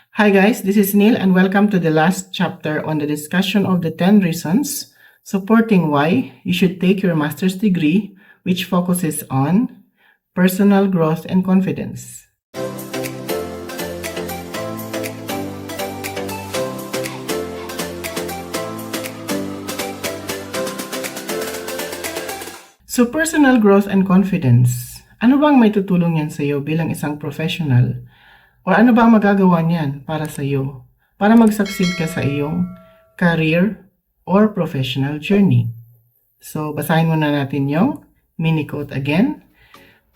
Hi guys, this is Neil and welcome to the last chapter on the discussion of the 10 reasons supporting why you should take your master's degree, which focuses on personal growth and confidence. So personal growth and confidence, ano bang may tutulong yan sa iyo bilang isang professional? O ano ba ang magagawa niyan para sa iyo? Para mag-succeed ka sa iyong career or professional journey. So, basahin muna natin yung mini quote again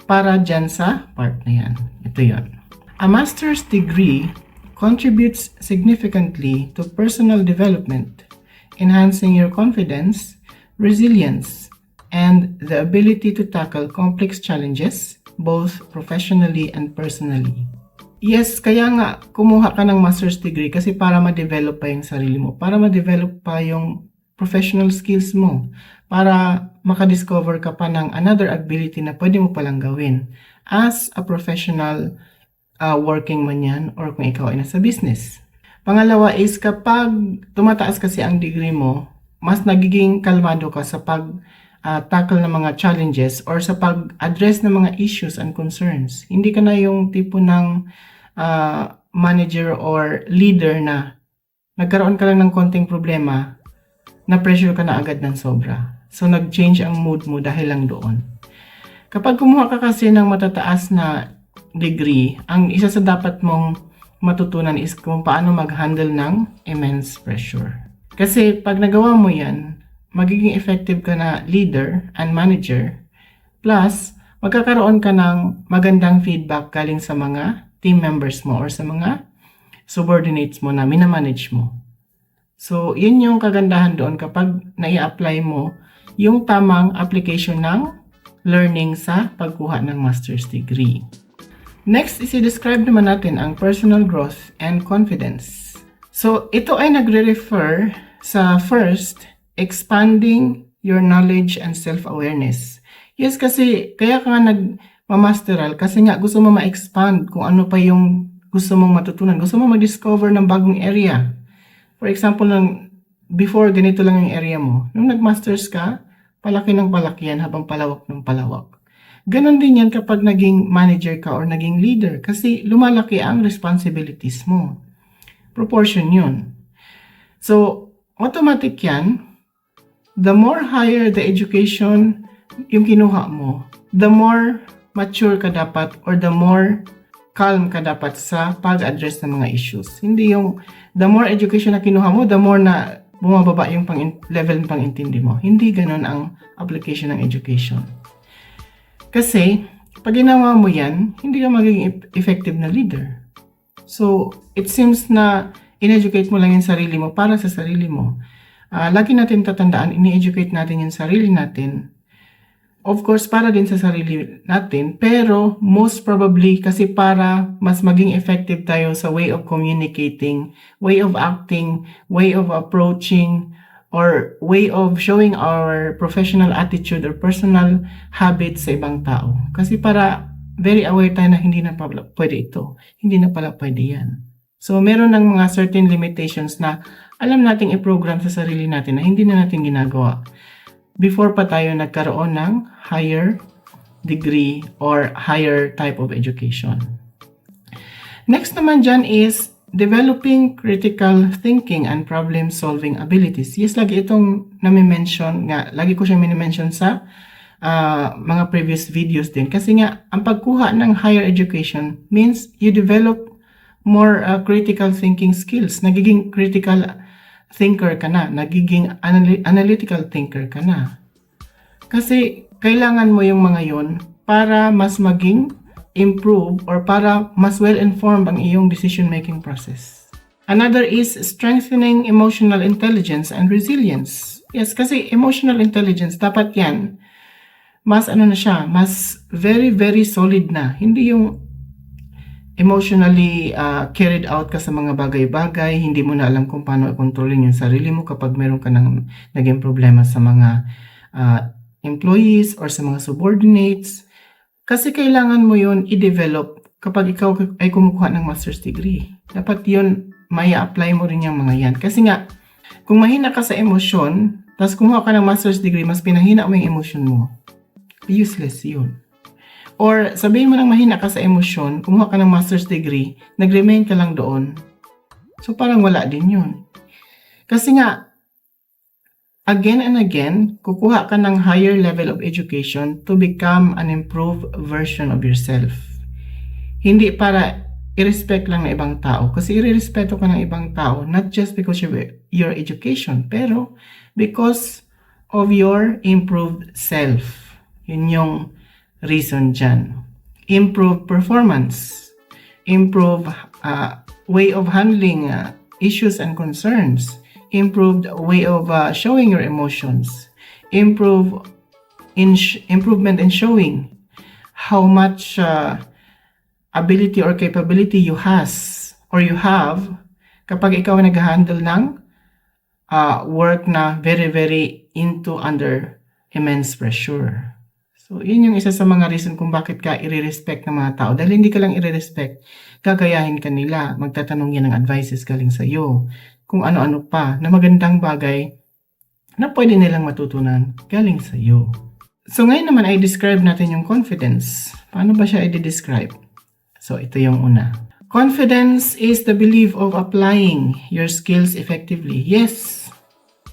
para dyan sa part na yan. Ito yon. A master's degree contributes significantly to personal development, enhancing your confidence, resilience, and the ability to tackle complex challenges both professionally and personally. Yes, kaya nga kumuha ka ng master's degree kasi para ma-develop pa yung sarili mo, para ma-develop pa yung professional skills mo, para makadiscover ka pa ng another ability na pwede mo palang gawin as a professional working man yan or kung ikaw ay nasa business. Pangalawa is kapag tumataas kasi ang degree mo, mas nagiging kalmado ka sa tackle ng mga challenges or sa pag-address ng mga issues and concerns. Hindi ka na yung tipo ng manager or leader na nagkaroon ka lang ng konting problema, na pressure ka na agad ng sobra. So, nag-change ang mood mo dahil lang doon. Kapag kumuha ka kasi ng matataas na degree, ang isa sa dapat mong matutunan is kung paano mag-handle ng immense pressure. Kasi pag nagawa mo yan, magiging effective ka na leader and manager, plus magkakaroon ka ng magandang feedback galing sa mga team members mo or sa mga subordinates mo na minamanage mo. So, yun yung kagandahan doon kapag nai-apply mo yung tamang application ng learning sa pagkuha ng master's degree. Next is i-describe naman natin ang personal growth and confidence. So, ito ay nagre-refer sa first, expanding your knowledge and self-awareness. Yes, kasi kaya ka nga nagmamasteral kasi nga gusto mo ma-expand kung ano pa yung gusto mong matutunan. Gusto mo ma-discover ng bagong area. For example, before ganito lang yung area mo. Nung nag-masters ka, palaki ng palaki yan habang palawak ng palawak. Ganon din yan kapag naging manager ka or naging leader kasi lumalaki ang responsibilities mo. Proportion yun. So, automatic yan. The more higher the education yung kinuha mo, the more mature ka dapat or the more calm ka dapat sa pag-address ng mga issues. Hindi yung the more education na kinuha mo, the more na bumababa yung level ng pang-intindi mo. Hindi ganun ang application ng education. Kasi, pag ginawa mo yan, hindi ka magiging effective na leader. So, it seems na in-educate mo lang yung sarili mo para sa sarili mo. Lagi natin tatandaan, ini-educate natin yung sarili natin. Of course, para din sa sarili natin, pero most probably kasi para mas maging effective tayo sa way of communicating, way of acting, way of approaching, or way of showing our professional attitude or personal habits sa ibang tao. Kasi para very aware tayo na hindi na pala pwede ito, hindi na pala pwede yan. So, meron ng mga certain limitations na alam nating i-program sa sarili natin na hindi na natin ginagawa before pa tayo nagkaroon ng higher degree or higher type of education. Next naman dyan is developing critical thinking and problem-solving abilities. Yes, lagi itong nami-mention nga, lagi ko siyang mini-mention sa mga previous videos din. Kasi nga, ang pagkuha ng higher education means you develop more critical thinking skills. Nagiging critical thinker ka na, nagiging analytical thinker ka na. Kasi kailangan mo yung mga yon para mas maging improve or para mas well-informed ang iyong decision-making process. Another is strengthening emotional intelligence and resilience. Yes, kasi emotional intelligence, dapat yan, mas mas very, very solid na. Hindi yung emotionally carried out ka sa mga bagay-bagay, hindi mo na alam kung paano i-controlin yung sarili mo kapag meron ka ng naging problema sa mga employees or sa mga subordinates. Kasi kailangan mo yun i-develop kapag ikaw ay kumukuha ng master's degree. Dapat yun, may apply mo rin yung mga yan. Kasi nga, kung mahina ka sa emosyon, tapos kumuha ka ng master's degree, mas pinahina mo yung emosyon mo. Useless yun. Or sabihin mo nang mahina ka sa emosyon, kumuha ka ng master's degree, nag-remain ka lang doon. So parang wala din yun. Kasi nga, again and again, kukuha ka ng higher level of education to become an improved version of yourself. Hindi para i-respect lang ng ibang tao. Kasi i-respeto ka ng ibang tao, not just because of your education, pero because of your improved self. Yun yung reason dyan. Improve performance. Improve way of handling issues and concerns. Improved way of showing your emotions. Improvement in showing how much ability or capability you have kapag ikaw nag-handle ng work na very, very under immense pressure. So, yun yung isa sa mga reason kung bakit ka i-respect ng mga tao. Dahil hindi ka lang i-respect, gagayahin ka nila. Magtatanong yan ng advices galing sa iyo. Kung ano-ano pa na magandang bagay na pwede nilang matutunan galing sa iyo. So, ngayon naman ay describe natin yung confidence. Paano ba siya i-describe? So, ito yung una. Confidence is the belief of applying your skills effectively. Yes,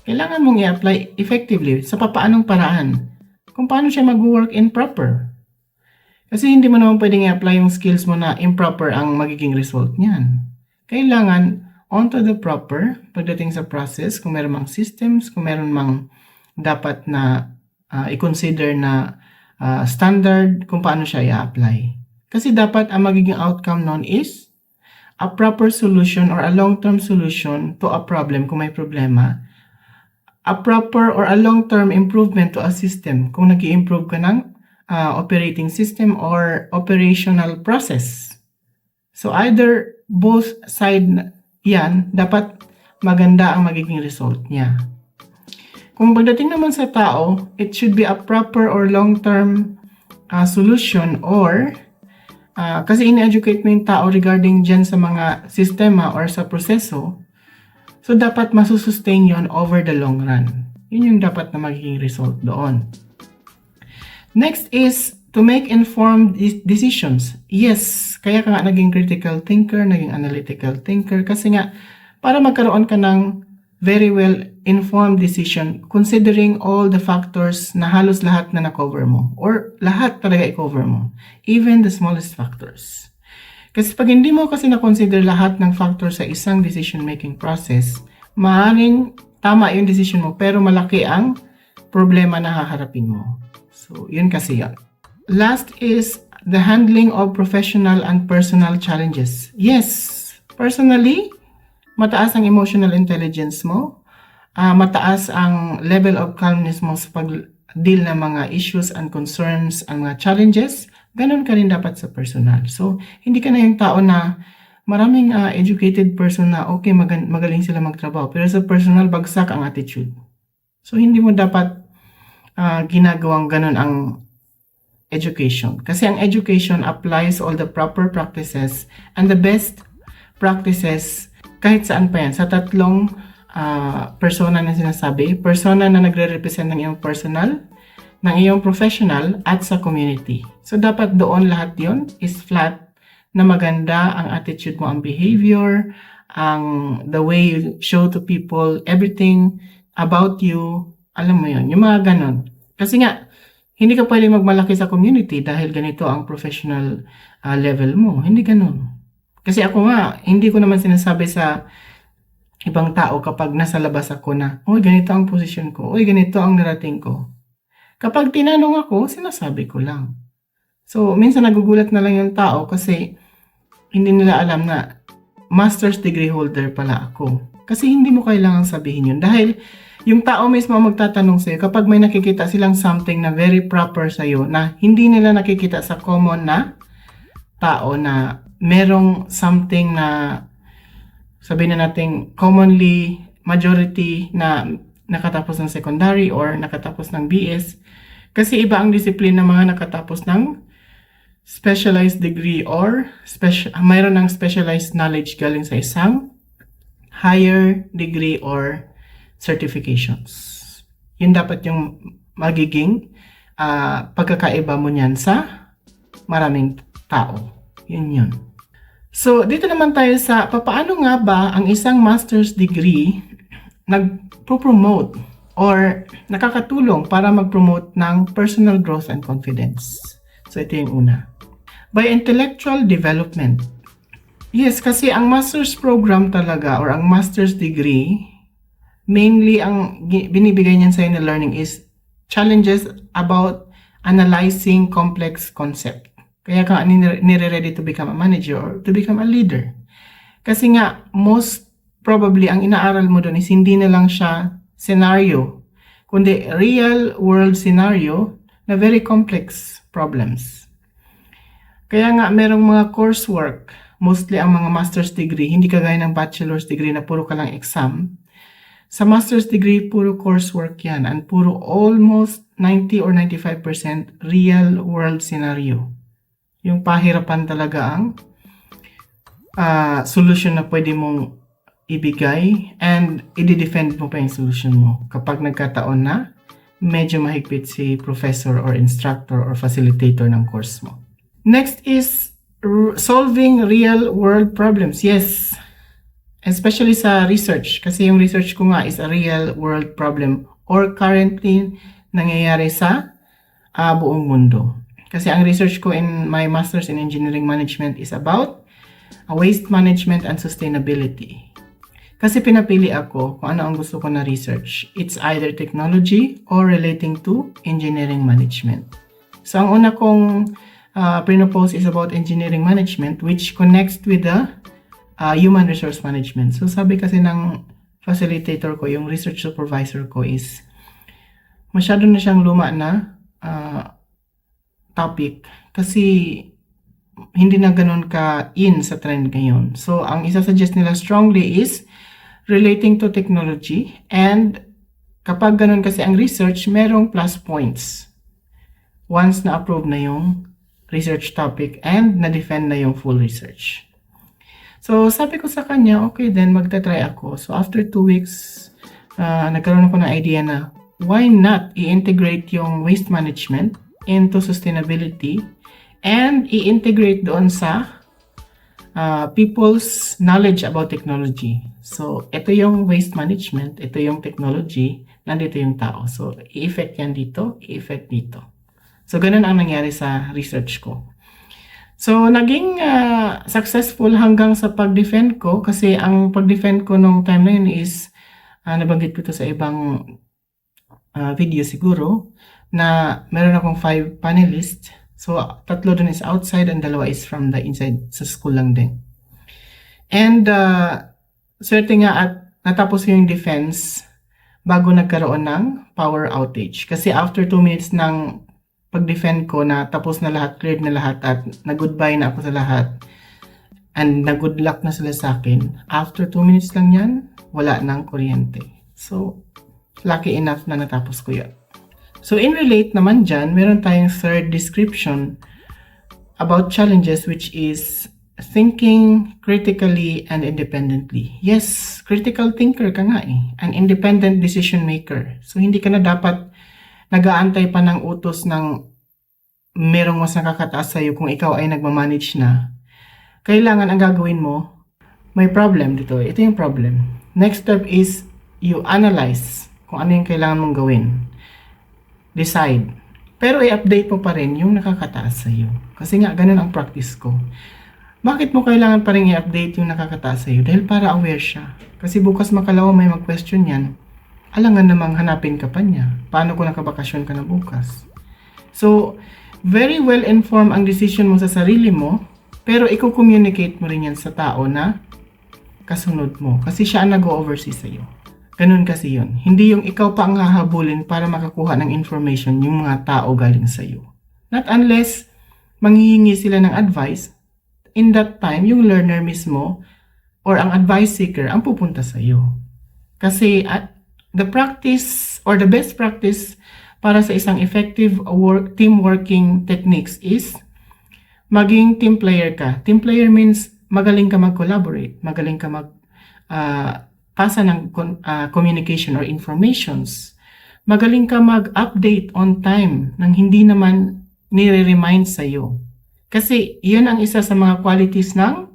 kailangan mong i-apply effectively sa papaanong paraan. Kung paano siya mag-work in proper. Kasi hindi mo naman pwedeng i-apply yung skills mo na improper ang magiging result niyan. Kailangan onto the proper pagdating sa process, kung meron mang systems, kung meron mang dapat na i-consider na standard, kung paano siya i-apply. Kasi dapat ang magiging outcome nun is a proper solution or a long-term solution to a problem kung may problema. A proper or a long-term improvement to a system kung nag-i-improve ka ng operating system or operational process. So either both side yan, dapat maganda ang magiging result niya. Kung pagdating naman sa tao, it should be a proper or long-term solution or kasi in-educate mo yung tao regarding dyan sa mga sistema or sa proseso. So, dapat masusustain yon over the long run. Yun yung dapat na magiging result doon. Next is to make informed decisions. Yes, kaya ka nga naging critical thinker, naging analytical thinker. Kasi nga, para magkaroon ka ng very well informed decision considering all the factors na halos lahat na na-cover mo. Or lahat talaga i-cover mo. Even the smallest factors. Kasi pag hindi mo kasi na-consider lahat ng factors sa isang decision-making process, maaaring tama yung decision mo pero malaki ang problema na haharapin mo. So, yun kasi yun. Last is the handling of professional and personal challenges. Yes, personally, mataas ang emotional intelligence mo, mataas ang level of calmness mo sa pag-deal ng mga issues and concerns and mga challenges. Ganon ka rin dapat sa personal. So, hindi ka na yung tao na maraming educated person na okay, magaling sila magtrabaho. Pero sa personal, bagsak ang attitude. So, hindi mo dapat ginagawang ganon ang education. Kasi ang education applies all the proper practices and the best practices kahit saan pa yan. Sa tatlong persona na sinasabi, persona na nagre-represent ng iyong personal, ng iyong professional at sa community. So, dapat doon lahat yon is flat na maganda ang attitude mo, ang behavior, the way you show to people, everything about you, alam mo yon yung mga ganon. Kasi nga, hindi ka pwede magmalaki sa community dahil ganito ang professional level mo. Hindi ganon. Kasi ako nga, hindi ko naman sinasabi sa ibang tao kapag nasa labas ako na, oy, ganito ang position ko, oy, ganito ang narating ko. Kapag tinanong ako, sinasabi ko lang. So, minsan nagugulat na lang yung tao kasi hindi nila alam na master's degree holder pala ako. Kasi hindi mo kailangan sabihin yun. Dahil yung tao mismo magtatanong sa'yo kapag may nakikita silang something na very proper sa'yo na hindi nila nakikita sa common na tao na merong something na sabihin na natin commonly majority na nakatapos ng secondary or nakatapos ng BS. Kasi iba ang disiplina ng mga nakatapos ng specialized degree or mayroon ng specialized knowledge galing sa isang higher degree or certifications. Yun dapat yung magiging pagkakaiba mo niyan sa maraming tao. Yun. So, dito naman tayo sa papaano nga ba ang isang master's degree nagpo-promote or nakakatulong para mag-promote ng personal growth and confidence. So, ito yung una. By intellectual development. Yes, kasi ang master's program talaga or ang master's degree, mainly ang binibigay niyan sa'yo na learning is challenges about analyzing complex concept. Kaya ka nire-ready to become a manager or to become a leader. Kasi nga, most probably, ang inaaral mo doon is hindi na lang siya scenario, kundi real world scenario na very complex problems. Kaya nga, merong mga coursework, mostly ang mga master's degree, hindi kagaya ng bachelor's degree na puro ka lang exam. Sa master's degree, puro coursework yan, and puro almost 90 or 95% real world scenario. Yung pahirapan talaga ang solution na pwede mong ibigay and i-defend mo pa yung solution mo kapag nagkataon na medyo mahigpit si professor or instructor or facilitator ng course mo. Next is solving real world problems. Yes, especially sa research, kasi yung research ko nga is a real world problem or currently nangyayari sa buong mundo. Kasi ang research ko in my Master's in Engineering Management is about waste management and sustainability. Kasi pinapili ako kung ano ang gusto ko na research. It's either technology or relating to engineering management. So ang una kong pinopose is about engineering management, which connects with the human resource management. So sabi kasi ng facilitator ko, yung research supervisor ko is masyado na siyang luma na topic kasi hindi na ganun ka in sa trend ngayon. So, ang isa-suggest nila strongly is relating to technology, and kapag ganun kasi ang research, merong plus points once na-approve na yung research topic and na-defend na yung full research. So, sabi ko sa kanya, okay then, magta-try ako. So, after 2 weeks, nagkaroon ako ng idea na why not i-integrate yung waste management into sustainability and i-integrate doon sa people's knowledge about technology. So, ito yung waste management, ito yung technology, nandito yung tao. So, i-effect yan dito, i-effect dito. So, ganun ang nangyari sa research ko. So, naging successful hanggang sa pag-defend ko kasi ang pag-defend ko nung time na yun is, nabanggit ko to sa ibang video siguro, na meron akong 5 panelists. So, 3 dun is outside and 2 is from the inside sa school lang din. And, swerte nga at natapos yung defense bago nagkaroon ng power outage. Kasi after 2 minutes ng pag-defend ko na tapos na lahat, cleared na lahat at nag-goodbye na ako sa lahat and nag-good luck na sila sa akin, after 2 minutes lang yan, wala nang kuryente. So, lucky enough na natapos ko yun. So, in relate naman dyan, meron tayong third description about challenges, which is thinking critically and independently. Yes, critical thinker ka nga eh. An independent decision maker. So, hindi ka na dapat nag-aantay pa ng utos ng merong mas nakakataas sa'yo kung ikaw ay nagmamanage na. Kailangan ang gagawin mo, may problem dito. Ito yung problem. Next step is you analyze kung ano yung kailangan mong gawin. Decide. Pero i-update mo pa rin yung nakakataas sa'yo. Kasi nga, ganun ang practice ko. Bakit mo kailangan pa rin i-update yung nakakataas sa'yo? Dahil para aware siya. Kasi bukas makalawa may mag-question yan, alangan namang hanapin ka pa niya. Paano kung nakabakasyon ka na bukas? So, very well informed ang decision mo sa sarili mo, pero i-communicate mo rin yan sa tao na kasunod mo. Kasi siya ang nag-oversee sa'yo. Ganun kasi yun. Hindi yung ikaw pa ang hahabulin para makakuha ng information yung mga tao galing sa'yo. Not unless manghihingi sila ng advice, in that time, yung learner mismo or ang advice seeker ang pupunta sa'yo. Kasi the practice or the best practice para sa isang effective team working techniques is maging team player ka. Team player means magaling ka mag-collaborate, magaling ka pasa ng communication or informations. Magaling ka mag-update on time nang hindi naman nire-remind sa'yo. Kasi yun ang isa sa mga qualities ng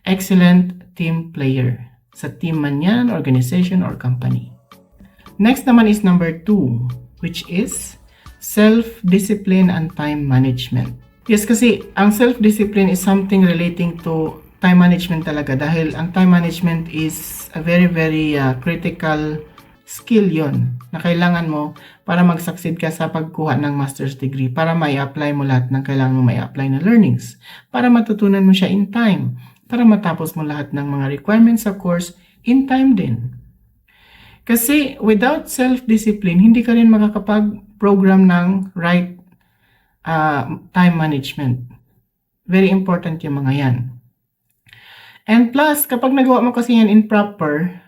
excellent team player. Sa team man yan, organization, or company. Next naman is number 2, which is self-discipline and time management. Yes, kasi ang self-discipline is something relating to time management talaga dahil ang time management is a very, very critical skill yon na kailangan mo para mag-succeed ka sa pagkuha ng master's degree, para mai-apply mo lahat ng kailangan mo mai-apply na learnings, para matutunan mo siya in time, para matapos mo lahat ng mga requirements sa course in time din. Kasi without self-discipline, hindi ka rin makakapag-program ng right time management. Very important yung mga yan. And plus, kapag nagawa mo kasi yan in proper,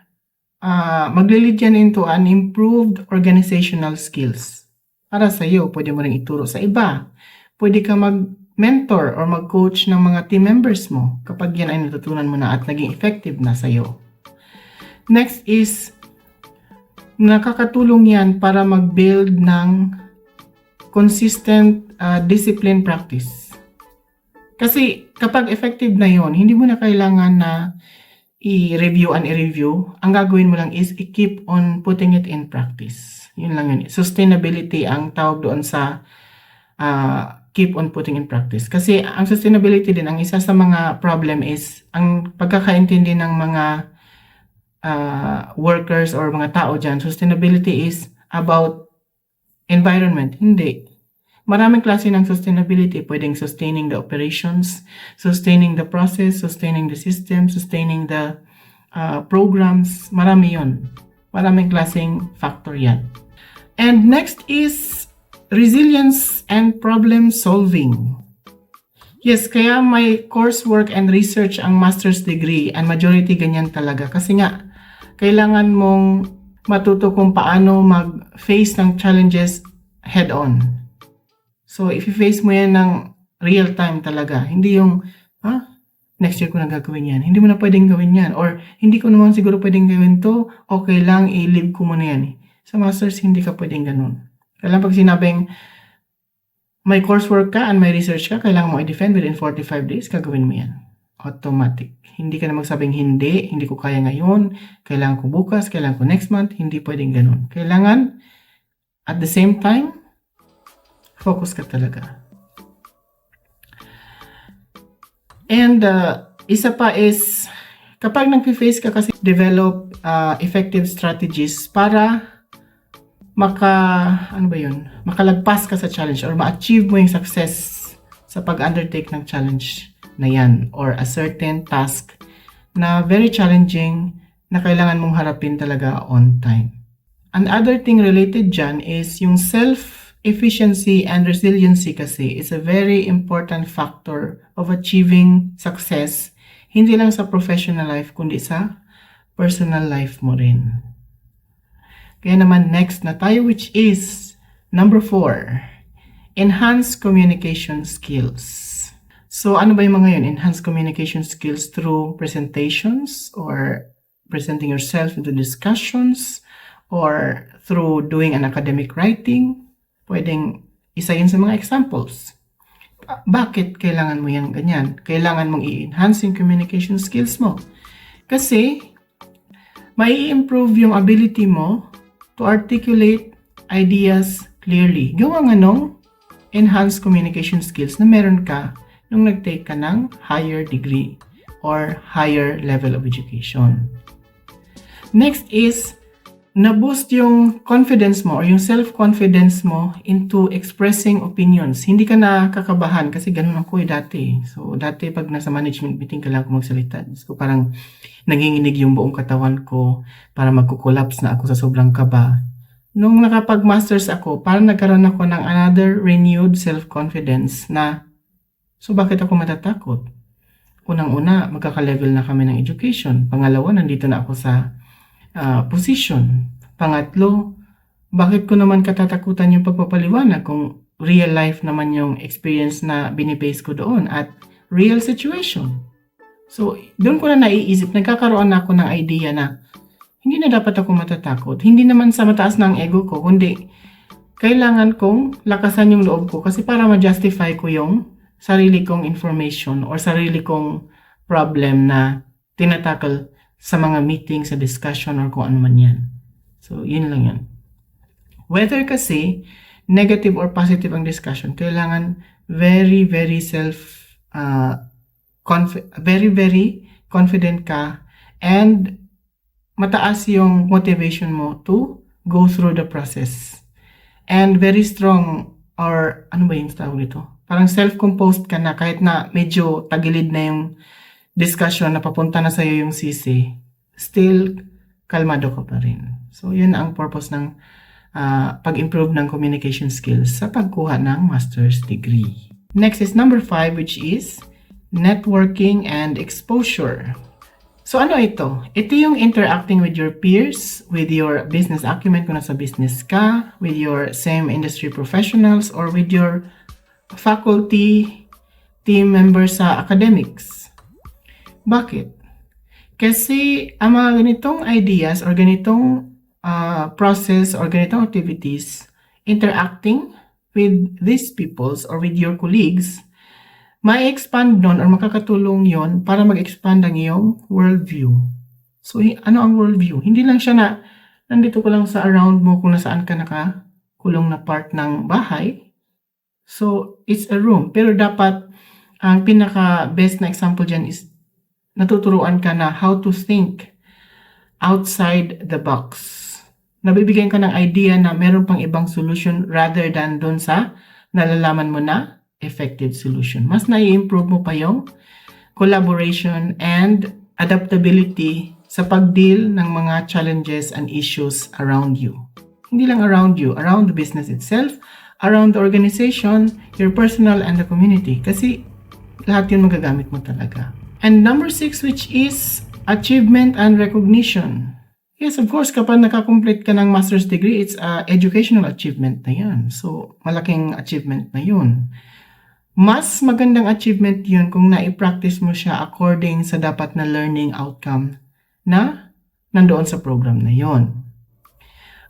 maglilid yan into an improved organizational skills. Para sa iyo, pwede mo rin ituro sa iba. Pwede ka mag-mentor or mag-coach ng mga team members mo kapag yan ay natutunan mo na at naging effective na sa iyo. Next is, nakakatulong yan para mag-build ng consistent discipline practice. Kasi kapag effective na yon, hindi mo na kailangan na i-review. Ang gagawin mo lang is i-keep on putting it in practice. Yun lang yun. Sustainability ang tawag doon sa keep on putting in practice. Kasi ang sustainability din, ang isa sa mga problem is ang pagkakaintindi ng mga workers or mga tao dyan. Sustainability is about environment. Hindi. Maraming klase ng sustainability. Pwedeng sustaining the operations, sustaining the process, sustaining the system, sustaining the programs. Marami yun. Maraming klaseng factor yan. And next is resilience and problem solving. Yes, kaya may coursework and research ang master's degree and majority ganyan talaga. Kasi nga, kailangan mong matuto kung paano mag-face ng challenges head-on. So, if you face mo yan ng real time talaga, hindi yung, next year ko na gagawin yan. Hindi mo na pwedeng gawin yan. Or, hindi ko naman siguro pwedeng gawin to, okay lang, i-leave ko muna yan. Sa masters, hindi ka pwedeng ganun. Kailangan pag sinabing, may coursework ka and may research ka, kailangan mo i-defend within 45 days, gagawin mo yan. Automatic. Hindi ka na magsabing hindi ko kaya ngayon, kailangan ko bukas, kailangan ko next month, hindi pwedeng ganun. Kailangan, at the same time, focus ka talaga. And isa pa is, kapag nag-face ka kasi, develop effective strategies para makalagpas ka sa challenge or ma-achieve mo yung success sa pag-undertake ng challenge na yan or a certain task na very challenging na kailangan mong harapin talaga on time. Another thing related dyan is yung self-efficiency and resiliency kasi is a very important factor of achieving success, hindi lang sa professional life, kundi sa personal life mo rin. Kaya naman next na tayo, which is number 4, enhance communication skills. So ano ba yung mga yun? Enhance communication skills through presentations or presenting yourself into discussions or through doing an academic writing. Pwedeng isa yun sa mga examples. Bakit kailangan mo yan ganyan? Kailangan mong i-enhance yung communication skills mo. Kasi, may improve yung ability mo to articulate ideas clearly. Gawa nga nung enhanced communication skills na meron ka nung nag-take ka ng higher degree or higher level of education. Next is, na-boost yung confidence mo or yung self-confidence mo into expressing opinions. Hindi ka na kakabahan kasi ganun ako dati. So, dati pag nasa management meeting ka lang magsalita. So, parang nanginginig yung buong katawan ko para magkukolapse na ako sa sobrang kaba. Nung nakapag-masters ako, parang nagkaroon ako ng another renewed self-confidence na so bakit ako matatakot? Unang-una, magkaka-level na kami ng education. Pangalawa, nandito na ako sa position. Pangatlo, bakit ko naman katatakutan yung pagpapaliwanag kung real life naman yung experience na binibase ko doon at real situation. So, doon ko na naiisip, nagkakaroon na ako ng idea na hindi na dapat ako matatakot. Hindi naman sa mataas na ang ego ko, kundi kailangan kong lakasan yung loob ko kasi para ma-justify ko yung sarili kong information or sarili kong problem na tinatakal sa mga meeting, sa discussion, or kung ano man yan. So, yun lang yan. Whether kasi negative or positive ang discussion, kailangan very, very very confident ka and mataas yung motivation mo to go through the process. And very strong, or ano ba yung tawag dito? Parang self-composed ka na kahit na medyo tagilid na yung discussion na papunta na sa'yo yung sisi, still kalmado ka pa rin. So, yun ang purpose ng pag-improve ng communication skills sa pagkuha ng master's degree. Next is number 5, which is networking and exposure. So ano ito? Ito yung interacting with your peers, with your business acumen kung nasa business ka, with your same industry professionals, or with your faculty, team members sa academics. Bakit? Kasi ang mga ganitong ideas or ganitong process or ganitong activities, interacting with these peoples or with your colleagues, ma-expand nun or makakatulong yon para mag-expand ang iyong worldview. So, ano ang worldview? Hindi lang siya na nandito ko lang sa around mo kung nasaan ka nakakulong na part ng bahay. So, it's a room. Pero dapat, ang pinaka-best na example dyan is natuturuan ka na how to think outside the box. Nabibigyan ka ng idea na meron pang ibang solution rather than dun sa nalalaman mo na effective solution. Mas nai-improve mo pa yung collaboration and adaptability sa pag-deal ng mga challenges and issues around you. Hindi lang around you, around the business itself, around the organization, your personal and the community. Kasi lahat yun magagamit mo talaga. And number 6, which is achievement and recognition. Yes, of course, kapag nakakomplete ka ng master's degree, it's educational achievement na yan. So, malaking achievement na yun. Mas magandang achievement yun kung na-practice mo siya according sa dapat na learning outcome na nandoon sa program na yun.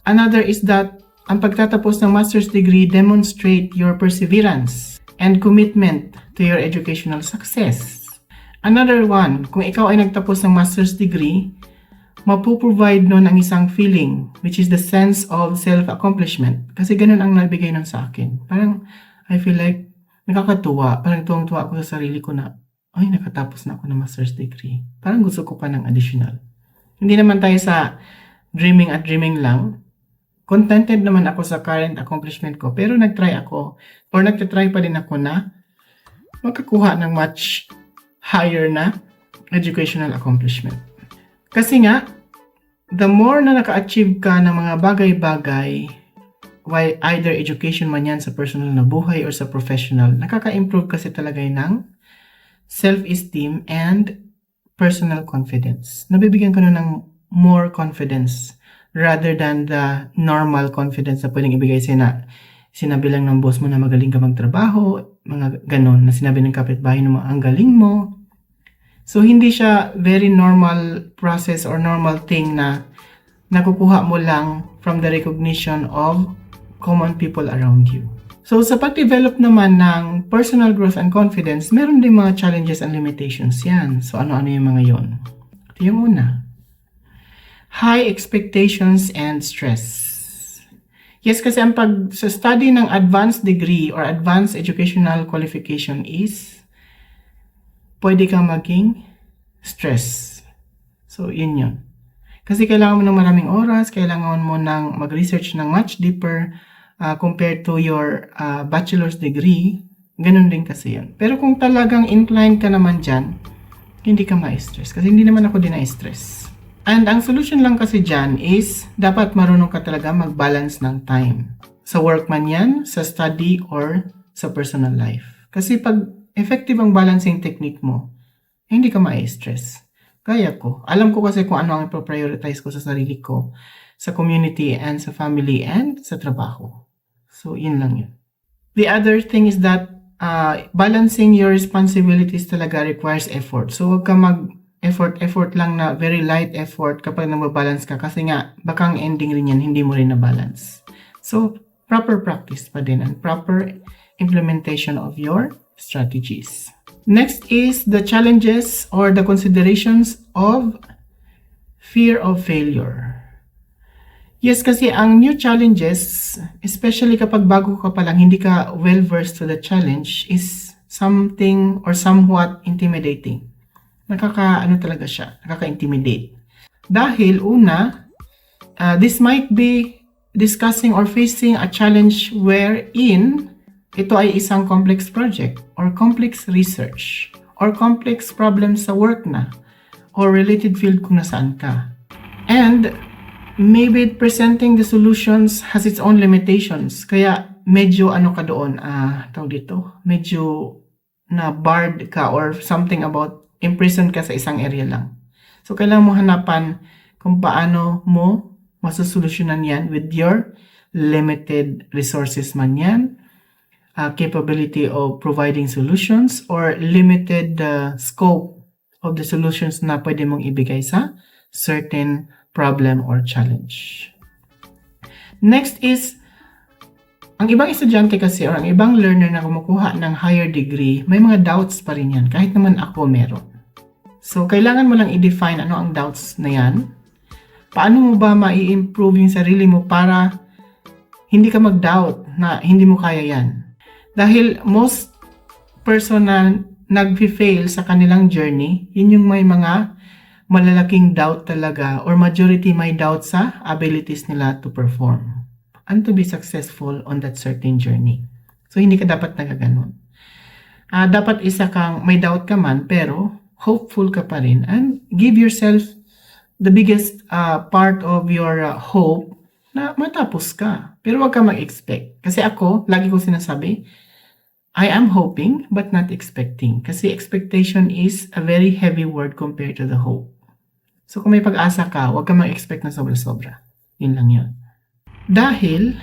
Another is that ang pagtatapos ng master's degree demonstrate your perseverance and commitment to your educational success. Another one, kung ikaw ay nagtapos ng master's degree, mapoprovide nun ang isang feeling, which is the sense of self-accomplishment. Kasi ganun ang nabigay nun sa akin. Parang, I feel like, nakakatuwa. Parang tuwang-tuwa ako sa sarili ko na, ay, nakatapos na ako ng master's degree. Parang gusto ko pa ng additional. Hindi naman tayo sa dreaming at dreaming lang. Contented naman ako sa current accomplishment ko. Pero nagtry ako, or nagtitry pa din ako na magkakuha ng much higher na educational accomplishment. Kasi nga, the more na naka-achieve ka ng mga bagay-bagay, either education man yan sa personal na buhay or sa professional, nakaka-improve kasi talaga ng self-esteem and personal confidence. Nabibigyan ka na ng more confidence rather than the normal confidence na pwedeng ibigay sinabi lang ng boss mo na magaling ka magtrabaho, mga ganon, na sinabi ng kapitbahay mo, ang galing mo. So, hindi siya very normal process or normal thing na nakukuha mo lang from the recognition of common people around you. So, sa pag-develop naman ng personal growth and confidence, meron din mga challenges and limitations yan. So, ano-ano yung mga yon? Ito yung una. High expectations and stress. Yes, kasi ang pag-study ng advanced degree or advanced educational qualification is pwede kang maging stress. So, yun yun. Kasi kailangan mo ng maraming oras, kailangan mo ng mag-research ng much deeper compared to your bachelor's degree. Ganun din kasi yun. Pero kung talagang inclined ka naman dyan, hindi ka ma-stress. Kasi hindi naman ako din na-stress. And ang solution lang kasi dyan is dapat marunong ka talaga mag-balance ng time. Sa work man yan, sa study, or sa personal life. Kasi pag effective ang balancing technique mo, hindi ka ma-stress. Kaya ko. Alam ko kasi kung ano ang ipo-prioritize ko sa sarili ko, sa community and sa family and sa trabaho. So, yun lang yun. The other thing is that balancing your responsibilities talaga requires effort. So, huwag ka effort lang na very light effort kapag nagbabalance ka kasi nga baka ang ending rin yan, hindi mo rin na-balance. So, proper practice pa din and proper implementation of your strategies. Next is the challenges or the considerations of fear of failure. Yes, kasi ang new challenges, especially kapag bago ka pa lang, hindi ka well-versed to the challenge, is something or somewhat intimidating. Talaga siya, nakaka-intimidate. Dahil una, this might be discussing or facing a challenge wherein ito ay isang complex project or complex research or complex problem sa work na or related field kung nasaan ka. And maybe presenting the solutions has its own limitations. Kaya medyo ka doon, medyo na barred ka or something about imprisoned ka sa isang area lang. So, kailangan mo hanapan kung paano mo masusolusyonan yan with your limited resources man yan, capability of providing solutions, or limited scope of the solutions na pwede mong ibigay sa certain problem or challenge. Next is, ang ibang estudyante kasi or ang ibang learner na kumukuha ng higher degree, may mga doubts pa rin yan, kahit naman ako meron. So, kailangan mo lang i-define ano ang doubts na yan. Paano mo ba mai-improve yung sarili mo para hindi ka mag-doubt na hindi mo kaya yan? Dahil most person na nag-fail sa kanilang journey, yun yung may mga malalaking doubt talaga or majority may doubt sa abilities nila to perform and to be successful on that certain journey. So, hindi ka dapat nagaganon. Dapat isa kang may doubt ka man pero hopeful ka pa rin and give yourself the biggest part of your hope na matapos ka. Pero wag ka mag-expect. Kasi ako, lagi ko sinasabi, I am hoping but not expecting. Kasi expectation is a very heavy word compared to the hope. So kung may pag-asa ka, wag ka mag-expect na sobra-sobra. Yun lang yun. Dahil,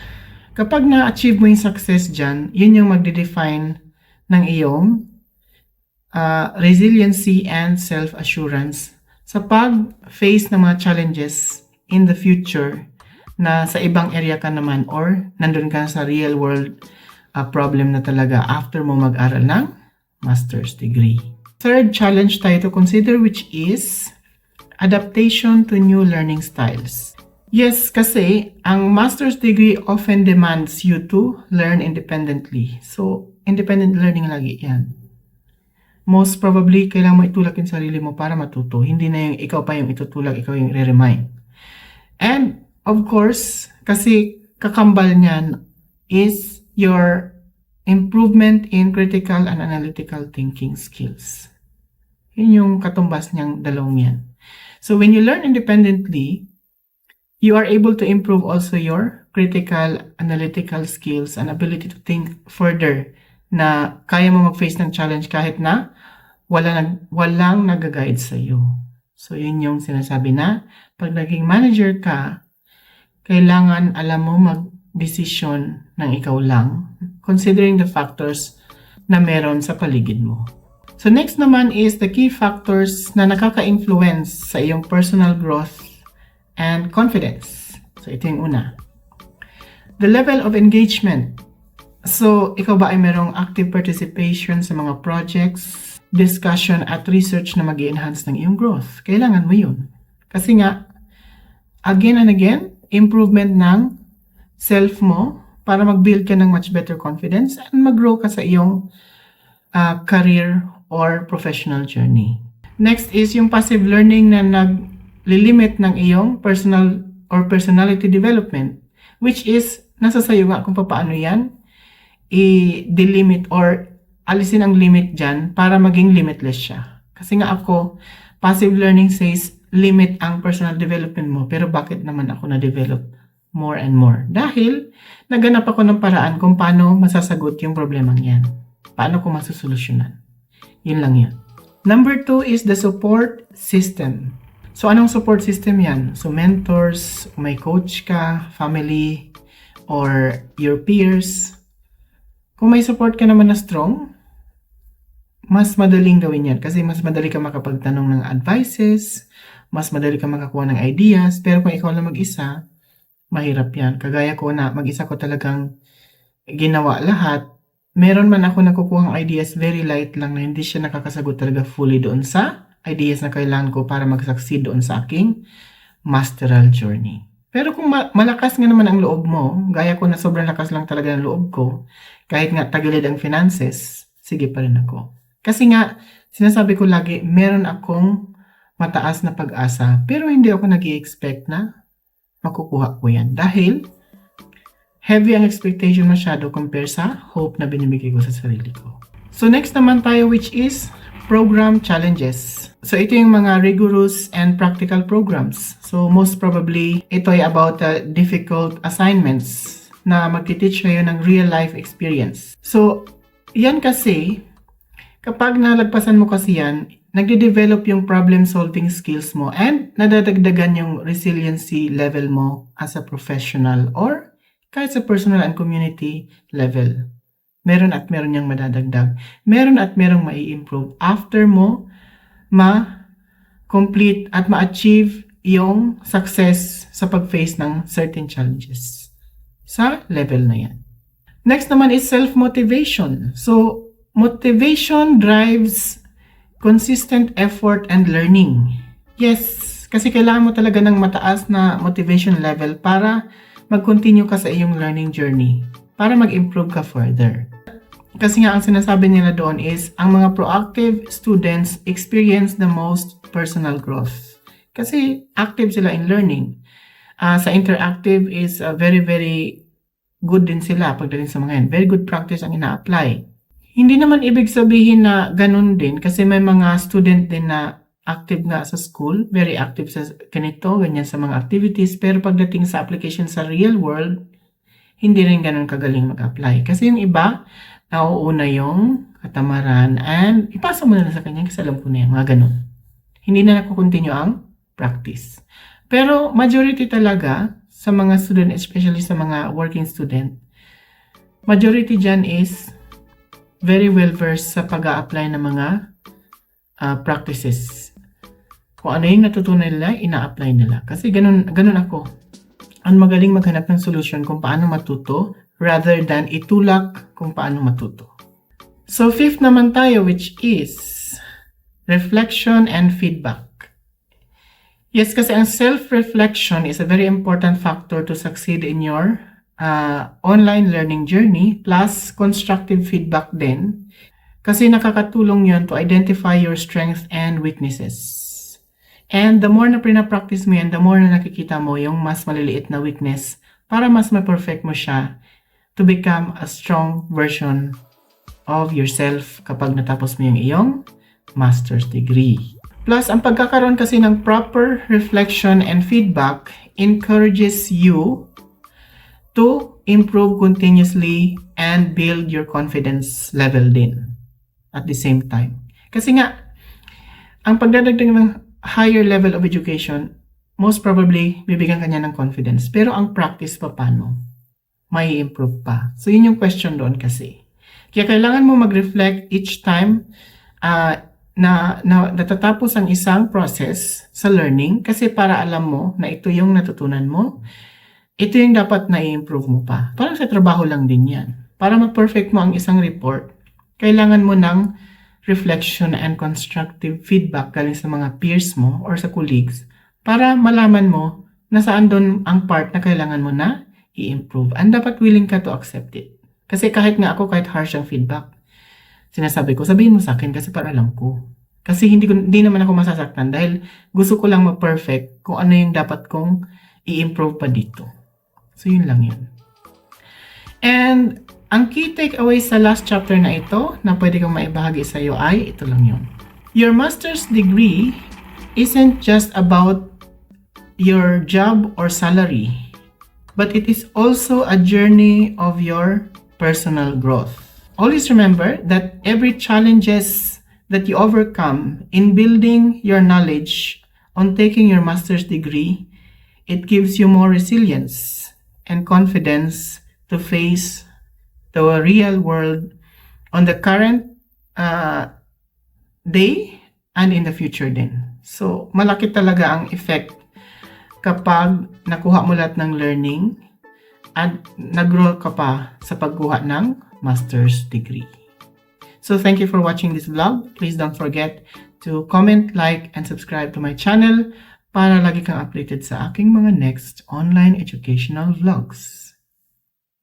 kapag na-achieve mo yung success dyan, yun yung magde-define ng iyong resiliency and self-assurance sa pag-face ng mga challenges in the future na sa ibang area ka naman or nandun ka sa real world problem na talaga after mo mag-aral ng master's degree. Third challenge tayo to consider, which is adaptation to new learning styles. Yes, kasi ang master's degree often demands you to learn independently. So, independent learning lagi yan. Most probably, kailangan mo itulak yung sarili mo para matuto. Hindi na yung ikaw pa yung itutulak, ikaw yung re-remind. And, of course, kasi kakambal niyan is your improvement in critical and analytical thinking skills. Yun yung katumbas niyang dalawang yan. So, when you learn independently, you are able to improve also your critical, analytical skills and ability to think further na kaya mo mag-face ng challenge kahit na walang nag-guide sa iyo. So, yun yung sinasabi na pag naging manager ka, kailangan alam mo mag-decision ng ikaw lang considering the factors na meron sa paligid mo. So, next naman is the key factors na nakaka-influence sa iyong personal growth and confidence. So, ito yung una. The level of engagement. So, ikaw ba ay merong active participation sa mga projects, discussion at research na mag-i-enhance ng iyong growth? Kailangan mo yun. Kasi nga, again and again, improvement ng self mo para mag-build ka ng much better confidence and mag-grow ka sa iyong career or professional journey. Next is yung passive learning na naglilimit ng iyong personal or personality development, which is nasa sayo nga kung paano yan i-delimit or alisin ang limit dyan para maging limitless siya. Kasi nga ako, passive learning says limit ang personal development mo, pero bakit naman ako na-develop more and more? Dahil naganap ako ng paraan kung paano masasagot yung problemang yan. Paano ko masusolusyonan. Yun lang yan. Number 2 is the support system. So, anong support system yan? So, mentors, may coach ka, family, or your peers. Kung may support ka naman na strong, mas madaling gawin yan kasi mas madali ka makapagtanong ng advices, mas madali ka makakuha ng ideas, pero kung ikaw lang mag-isa, mahirap yan. Kagaya ko na mag-isa ko talagang ginawa lahat, meron man ako nakukuhang ideas very light lang na hindi siya nakakasagot talaga fully doon sa ideas na kailangan ko para mag-succeed doon sa aking masteral journey. Pero kung malakas nga naman ang loob mo, gaya ko na sobrang lakas lang talaga ng loob ko, kahit nga tagilid ang finances, sige pa rin ako. Kasi nga, sinasabi ko lagi, meron akong mataas na pag-asa, pero hindi ako nag-i-expect na makukuha ko yan. Dahil, heavy ang expectation masyado compare sa hope na binibigay ko sa sarili ko. So next naman tayo, which is program challenges. So ito yung mga rigorous and practical programs. So most probably, ito ay about difficult assignments na magti-teach kayo ng real life experience. So yan kasi, kapag nalagpasan mo kasi yan, nagde-develop yung problem solving skills mo and nadadagdagan yung resiliency level mo as a professional or kahit sa personal and community level. Meron at meron niyang madadagdag. Meron at merong mai-improve after mo ma-complete at ma-achieve yung success sa pag-face ng certain challenges sa level na yan. Next naman is self-motivation. So, motivation drives consistent effort and learning. Yes, kasi kailangan mo talaga ng mataas na motivation level para mag-continue ka sa iyong learning journey, para mag-improve ka further. Kasi nga ang sinasabi nila doon is, ang mga proactive students experience the most personal growth. Kasi active sila in learning. Sa interactive is very, very good din sila pagdating sa mga yan. Very good practice ang ina-apply. Hindi naman ibig sabihin na ganun din kasi may mga student din na active nga sa school, very active sa ganito, ganyan sa mga activities, pero pagdating sa application sa real world, hindi rin ganun kagaling mag-apply. Kasi yung iba, nauuna yung katamaran and ipasa mo na sa kanya kasi alam ko na yan, mga ganun. Hindi na nakukontinue ang practice. Pero majority talaga sa mga student, especially sa mga working student, majority dyan is very well versed sa pag-a-apply ng mga practices. Kung ano yung natutunan nila, ina-apply nila. Kasi ganun ako. Ang magaling maghanap ng solution kung paano matuto rather than itulak kung paano matuto. So fifth naman tayo, which is reflection and feedback. Yes, kasi ang self-reflection is a very important factor to succeed in your online learning journey, plus constructive feedback din. Kasi nakakatulong yun to identify your strengths and weaknesses. And the more na pina-practice mo yan, the more na nakikita mo yung mas maliliit na weakness para mas ma-perfect mo siya to become a strong version of yourself kapag natapos mo yung iyong master's degree. Plus, ang pagkakaroon kasi ng proper reflection and feedback encourages you to improve continuously and build your confidence level din at the same time. Kasi nga, ang pagdadagdag ng higher level of education, most probably, bibigyan kanya ng confidence. Pero ang practice pa paano? May improve pa. So, yun yung question doon kasi. Kaya kailangan mo mag-reflect each time na natatapos ang isang process sa learning kasi para alam mo na ito yung natutunan mo, ito yung dapat na i-improve mo pa. Parang sa trabaho lang din yan. Para ma-perfect mo ang isang report, kailangan mo ng reflection and constructive feedback galing sa mga peers mo or sa colleagues para malaman mo na saan doon ang part na kailangan mo na i-improve. And dapat willing ka to accept it. Kasi kahit nga ako, kahit harsh ang feedback, sinasabi ko, sabihin mo sa akin kasi para alam ko. Kasi hindi naman ako masasaktan dahil gusto ko lang ma-perfect kung ano yung dapat kong i-improve pa dito. So, yun lang yun. And ang key takeaway sa last chapter na ito na pwede kong maibahagi sa iyo ay ito lang yun. Your master's degree isn't just about your job or salary, but it is also a journey of your personal growth. Always remember that every challenges that you overcome in building your knowledge on taking your master's degree, it gives you more resilience and confidence to face the real world on the current day and in the future din. So, malaki talaga ang effect kapag nakuha mo lahat ng learning at nag-grow ka pa sa pagkuha ng master's degree. So, thank you for watching this vlog. Please don't forget to comment, like, and subscribe to my channel para lagi kang updated sa aking mga next online educational vlogs.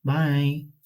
Bye!